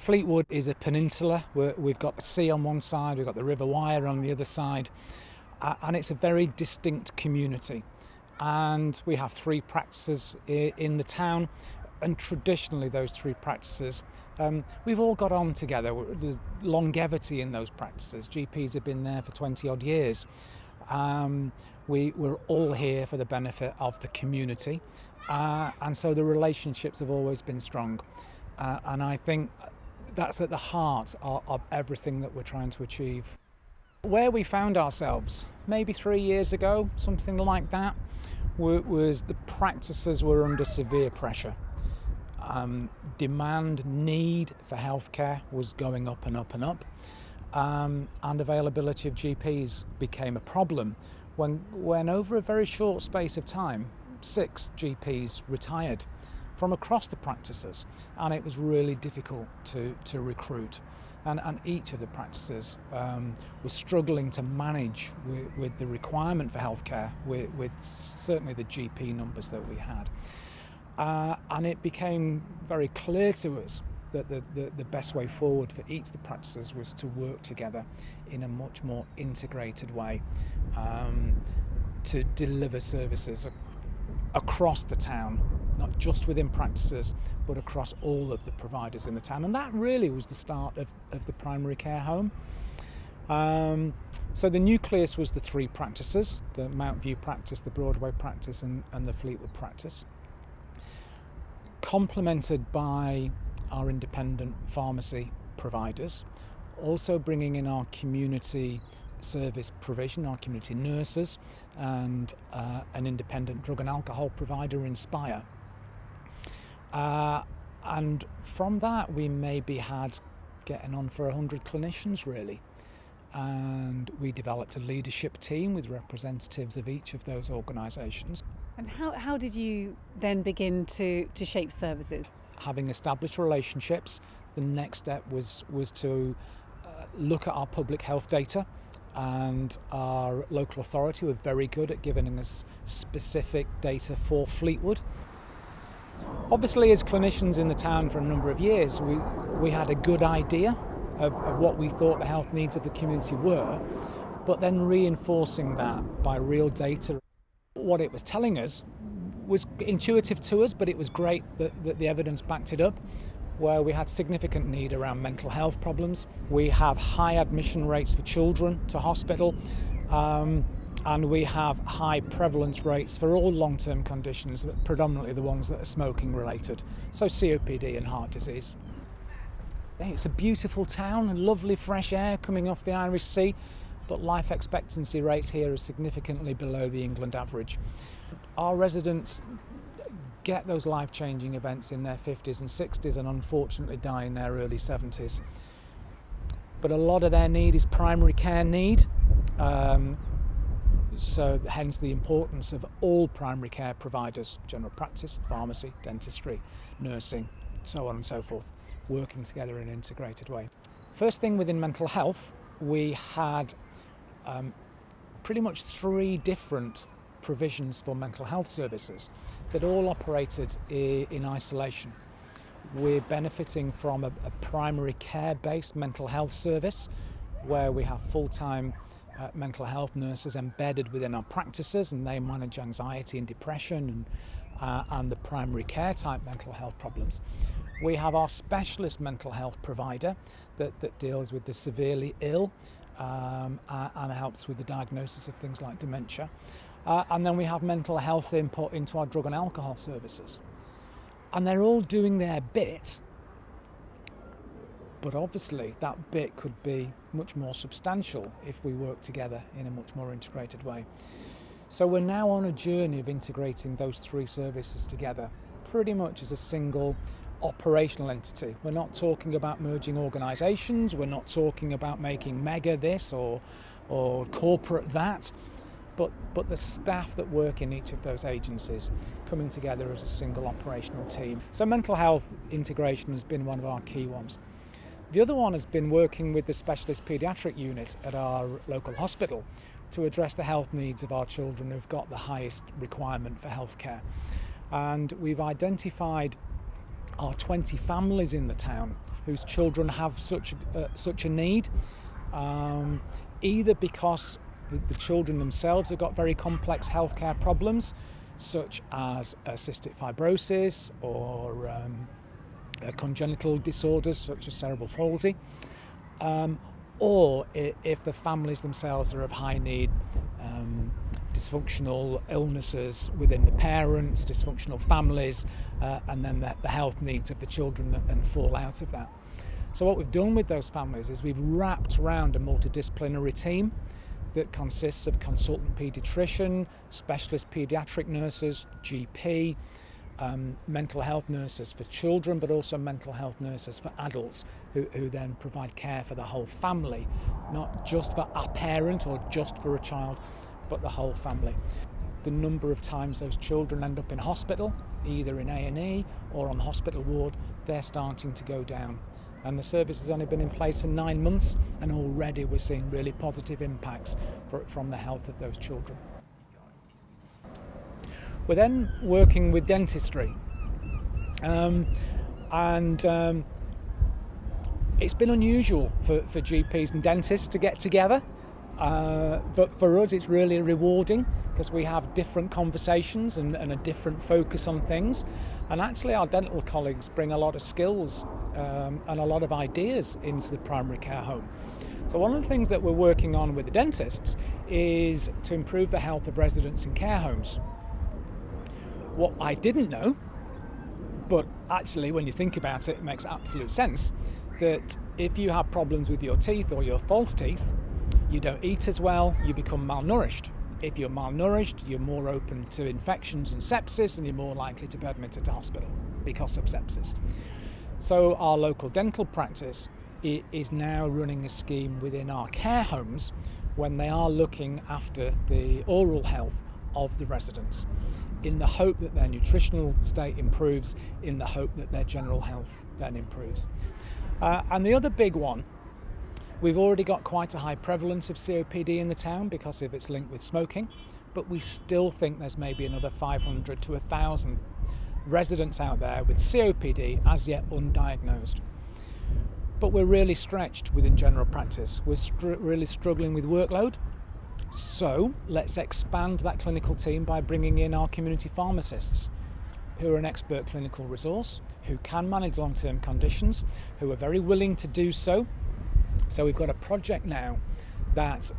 Fleetwood is a peninsula. We've got the sea on one side, we've got the River Wyre on the other side, and it's a very distinct community. And we have 3 practices in the town, and traditionally those 3 practices, we've all got on together. There's longevity in those practices. GPs have been there for 20 odd years. We're all here for the benefit of the community, and so the relationships have always been strong, and I think that's at the heart of everything that we're trying to achieve. Where we found ourselves maybe 3 years ago, something like that, was the practices were under severe pressure. Demand, need for healthcare was going up and up and up, and availability of GPs became a problem when over a very short space of time 6 GPs retired from across the practices, and it was really difficult to recruit, and each of the practices was struggling to manage with the requirement for healthcare, with certainly the GP numbers that we had, and it became very clear to us that the best way forward for each of the practices was to work together in a much more integrated way, to deliver services across the town, not just within practices, but across all of the providers in the town. And that really was the start of the primary care home. So the nucleus was the 3 practices, the Mount View practice, the Broadway practice, and the Fleetwood practice, complemented by our independent pharmacy providers, also bringing in our community service provision, our community nurses, and an independent drug and alcohol provider, Inspire. And from that we maybe had getting on for 100 clinicians really, and we developed a leadership team with representatives of each of those organisations. And how did you then begin to shape services? Having established relationships, the next step was to look at our public health data, and our local authority were very good at giving us specific data for Fleetwood. Obviously, as clinicians in the town for a number of years, we had a good idea of what we thought the health needs of the community were, but then reinforcing that by real data. What it was telling us was intuitive to us, but it was great that the evidence backed it up, where we had significant need around mental health problems. We have high admission rates for children to hospital, and we have high prevalence rates for all long-term conditions, but predominantly the ones that are smoking related, so COPD and heart disease. It's a beautiful town, lovely fresh air coming off the Irish Sea, but life expectancy rates here are significantly below the England average. Our residents get those life-changing events in their 50s and 60s and unfortunately die in their early 70s. But a lot of their need is primary care need, so hence the importance of all primary care providers, general practice, pharmacy, dentistry, nursing, so on and so forth, working together in an integrated way. First thing within mental health, we had pretty much 3 different provisions for mental health services that all operated in isolation. We're benefiting from a primary care-based mental health service where we have full-time mental health nurses embedded within our practices, and they manage anxiety and depression and the primary care type mental health problems. We have our specialist mental health provider that deals with the severely ill and helps with the diagnosis of things like dementia. And then we have mental health input into our drug and alcohol services. And they're all doing their bit, but obviously that bit could be much more substantial if we work together in a much more integrated way. So we're now on a journey of integrating those 3 services together pretty much as a single operational entity. We're not talking about merging organisations, we're not talking about making mega this or corporate that, but the staff that work in each of those agencies coming together as a single operational team. So mental health integration has been one of our key ones. The other one has been working with the specialist paediatric unit at our local hospital to address the health needs of our children who've got the highest requirement for healthcare. And we've identified are 20 families in the town whose children have such a need, either because the children themselves have got very complex healthcare problems, such as cystic fibrosis or congenital disorders such as cerebral palsy, or if the families themselves are of high need, dysfunctional illnesses within the parents, dysfunctional families, and then the health needs of the children that then fall out of that. So what we've done with those families is we've wrapped around a multidisciplinary team that consists of consultant paediatrician, specialist paediatric nurses, GP, mental health nurses for children, but also mental health nurses for adults who then provide care for the whole family, not just for a parent or just for a child, but the whole family. The number of times those children end up in hospital, either in A&E or on the hospital ward, they're starting to go down. And the service has only been in place for 9 months, and already we're seeing really positive impacts from the health of those children. We're then working with dentistry, and it's been unusual for GPs and dentists to get together, but for us it's really rewarding because we have different conversations and a different focus on things, and actually our dental colleagues bring a lot of skills and a lot of ideas into the primary care home. So one of the things that we're working on with the dentists is to improve the health of residents in care homes. What I didn't know, but actually when you think about it, it makes absolute sense, that if you have problems with your teeth or your false teeth, you don't eat as well, you become malnourished. If you're malnourished, you're more open to infections and sepsis, and you're more likely to be admitted to hospital because of sepsis. So our local dental practice is now running a scheme within our care homes when they are looking after the oral health of the residents, in the hope that their nutritional state improves, in the hope that their general health then improves. And the other big one, we've already got quite a high prevalence of COPD in the town because of its link with smoking, but we still think there's maybe another 500 to 1,000 residents out there with COPD as yet undiagnosed. But we're really stretched within general practice. We're really struggling with workload. So let's expand that clinical team by bringing in our community pharmacists, who are an expert clinical resource, who can manage long-term conditions, who are very willing to do so. So we've got a project now that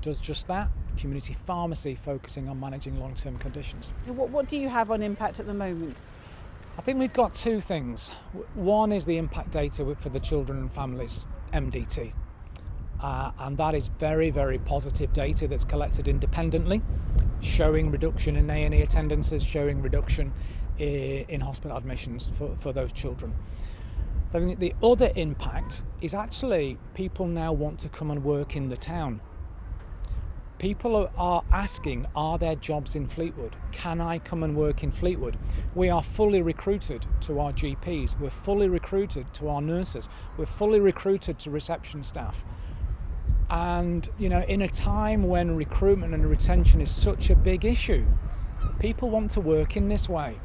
does just that, community pharmacy focusing on managing long-term conditions. What do you have on impact at the moment? I think we've got two things. One is the impact data for the children and families, MDT. And that is very, very positive data that's collected independently, showing reduction in A&E attendances, showing reduction in hospital admissions for those children. I think the other impact is actually people now want to come and work in the town. People are asking, are there jobs in Fleetwood? Can I come and work in Fleetwood? We are fully recruited to our GPs, we're fully recruited to our nurses, we're fully recruited to reception staff. And, you know, in a time when recruitment and retention is such a big issue, people want to work in this way.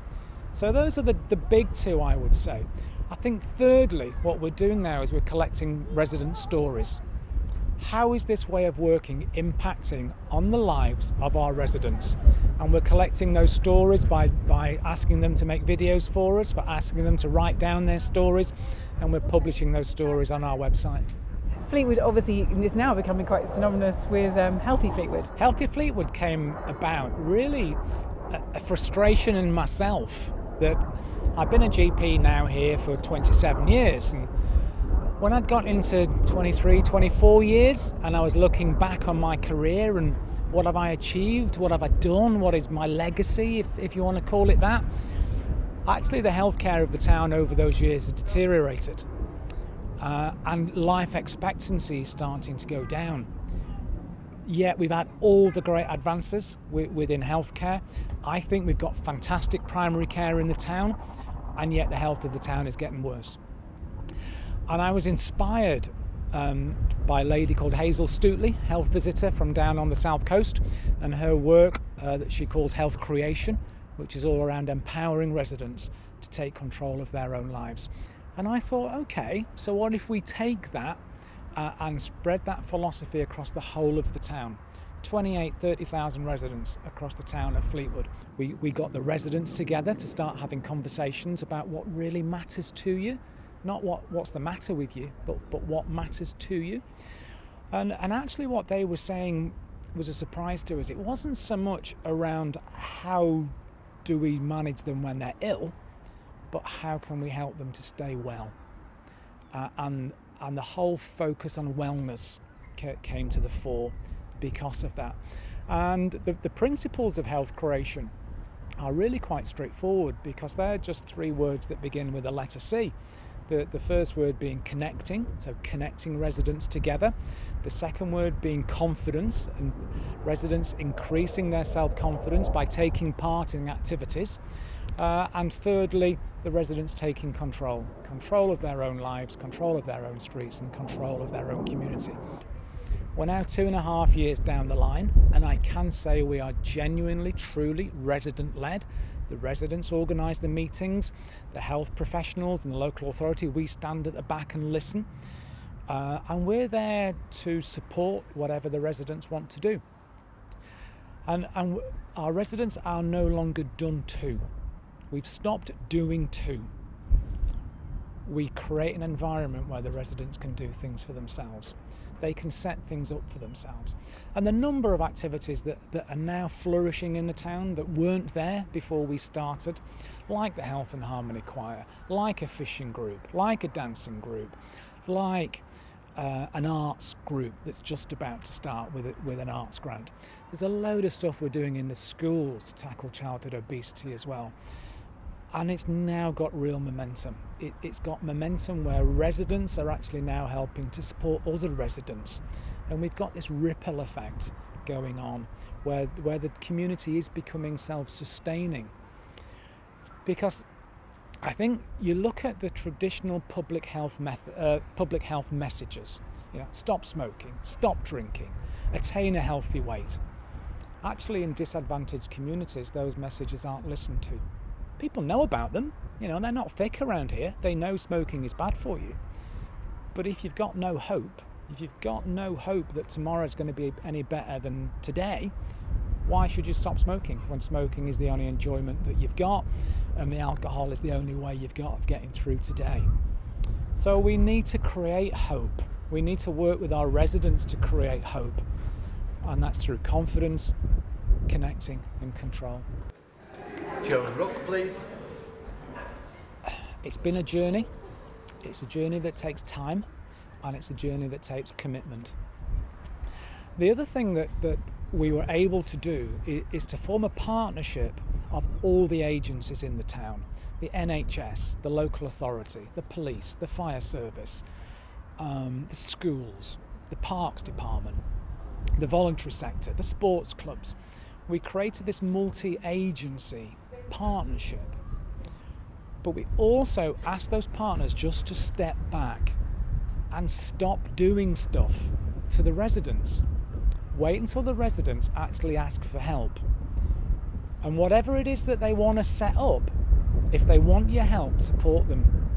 So those are the big two, I would say. I think thirdly, what we're doing now is we're collecting resident stories. How is this way of working impacting on the lives of our residents? And we're collecting those stories by asking them to make videos for us, for asking them to write down their stories, and we're publishing those stories on our website. Fleetwood obviously is now becoming quite synonymous with Healthy Fleetwood. Healthy Fleetwood came about really a frustration in myself that I've been a GP now here for 27 years, and when I'd got into 23, 24 years and I was looking back on my career and what have I achieved, what have I done, what is my legacy, if you want to call it that, actually the healthcare of the town over those years has deteriorated. And life expectancy is starting to go down. Yet we've had all the great advances within healthcare. I think we've got fantastic primary care in the town, and yet the health of the town is getting worse. And I was inspired by a lady called Hazel Stootley, health visitor from down on the south coast, and her work that she calls Health Creation, which is all around empowering residents to take control of their own lives. And I thought, okay, so what if we take that and spread that philosophy across the whole of the town? 30,000 residents across the town of Fleetwood. We got the residents together to start having conversations about what really matters to you, not what's the matter with you, but what matters to you. And actually what they were saying was a surprise to us. It wasn't so much around how do we manage them when they're ill, but how can we help them to stay well? And the whole focus on wellness came to the fore because of that. And the principles of health creation are really quite straightforward, because they're just 3 words that begin with the letter C. The first word being connecting, so connecting residents together. The second word being confidence, and residents increasing their self-confidence by taking part in activities. And thirdly, the residents taking control of their own lives, control of their own streets, and control of their own community. We're now 2.5 years down the line, and I can say we are genuinely, truly resident-led. The residents organise the meetings, the health professionals and the local authority, we stand at the back and listen. And we're there to support whatever the residents want to do. And our residents are no longer done to. We've stopped doing to. We create an environment where the residents can do things for themselves. They can set things up for themselves. And the number of activities that are now flourishing in the town that weren't there before we started, like the Health and Harmony Choir, like a fishing group, like a dancing group, like an arts group that's just about to start with an arts grant. There's a load of stuff we're doing in the schools to tackle childhood obesity as well. And it's now got real momentum. It's got momentum where residents are actually now helping to support other residents. And we've got this ripple effect going on where the community is becoming self-sustaining. Because I think you look at the traditional public health messages, stop smoking, stop drinking, attain a healthy weight. Actually, in disadvantaged communities, those messages aren't listened to. People know about them, they're not thick around here. They know smoking is bad for you. But if you've got no hope, that tomorrow is going to be any better than today, why should you stop smoking when smoking is the only enjoyment that you've got and the alcohol is the only way you've got of getting through today? So we need to create hope. We need to work with our residents to create hope. And that's through confidence, connecting and control. Joe Rook, please. It's been a journey. It's a journey that takes time, and it's a journey that takes commitment. The other thing that we were able to do is to form a partnership of all the agencies in the town. The NHS, the local authority, the police, the fire service, the schools, the parks department, the voluntary sector, the sports clubs. We created this multi-agency partnership, but we also asked those partners just to step back and stop doing stuff to the residents. Wait until the residents actually ask for help, and whatever it is that they want to set up, if they want your help, support them.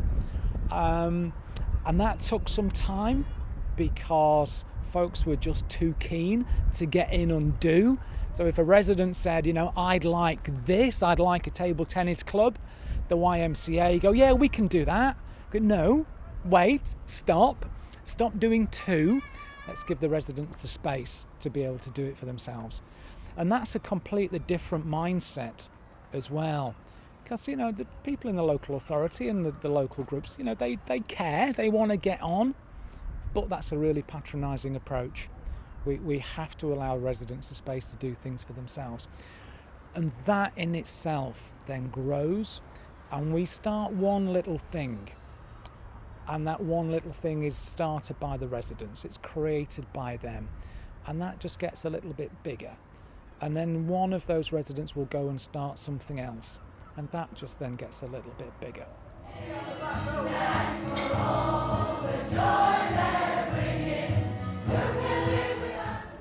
And that took some time because folks were just too keen to get in and do. So if a resident said, I'd like this, I'd like a table tennis club, the YMCA go, yeah, we can do that. But no, wait, stop doing two. Let's give the residents the space to be able to do it for themselves. And that's a completely different mindset as well. Because, the people in the local authority and the local groups, they care, they want to get on, but that's a really patronising approach. We have to allow residents the space to do things for themselves. And that in itself then grows, and we start one little thing. And that one little thing is started by the residents, it's created by them. And that just gets a little bit bigger. And then one of those residents will go and start something else. And that just then gets a little bit bigger.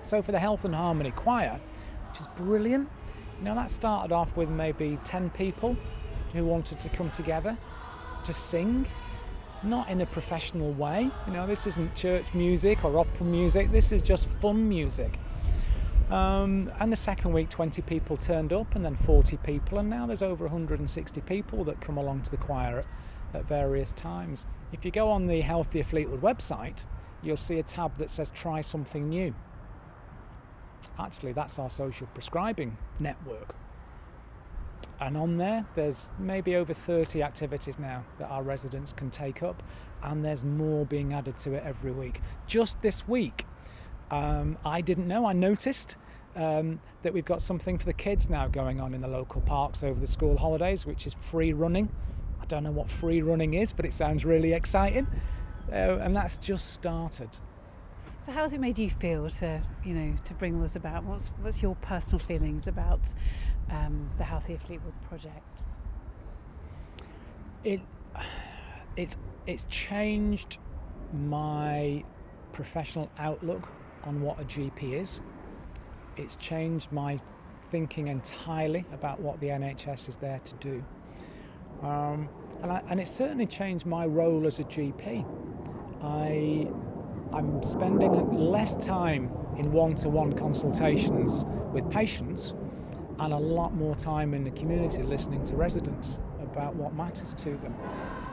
So for the Health and Harmony Choir, which is brilliant, that started off with maybe 10 people, who wanted to come together to sing, not in a professional way. You know, this isn't church music or opera music, this is just fun music. And the second week 20 people turned up, and then 40 people, and now there's over 160 people that come along to the choir at various times. If you go on the Healthier Fleetwood website, you'll see a tab that says try something new. Actually, that's our social prescribing network. And on there, there's maybe over 30 activities now that our residents can take up, and there's more being added to it every week. Just this week, I didn't know, I noticed that we've got something for the kids now going on in the local parks over the school holidays, which is free running. I don't know what free running is, but it sounds really exciting. And that's just started. So how's it made you feel to bring all this about? What's your personal feelings about the Healthier Fleetwood project? It's changed my professional outlook on what a GP is. It's changed my thinking entirely about what the NHS is there to do. And it's certainly changed my role as a GP. I'm spending less time in one-to-one consultations with patients and a lot more time in the community listening to residents about what matters to them.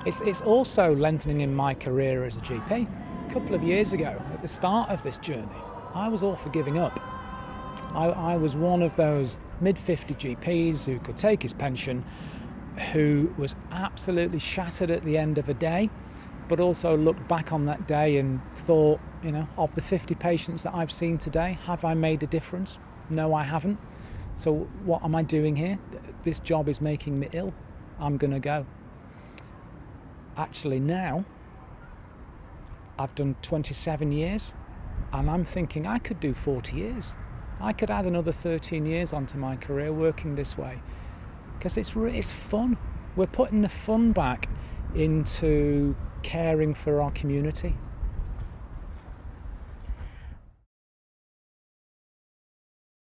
It's also lengthening in my career as a GP. A couple of years ago, at the start of this journey, I was all for giving up. I was one of those mid-50 GPs who could take his pension, who was absolutely shattered at the end of a day, but also looked back on that day and thought, of the 50 patients that I've seen today, have I made a difference? No, I haven't. So what am I doing here? This job is making me ill. I'm going to go. Actually now, I've done 27 years, and I'm thinking I could do 40 years. I could add another 13 years onto my career working this way, because it's fun. We're putting the fun back into caring for our community.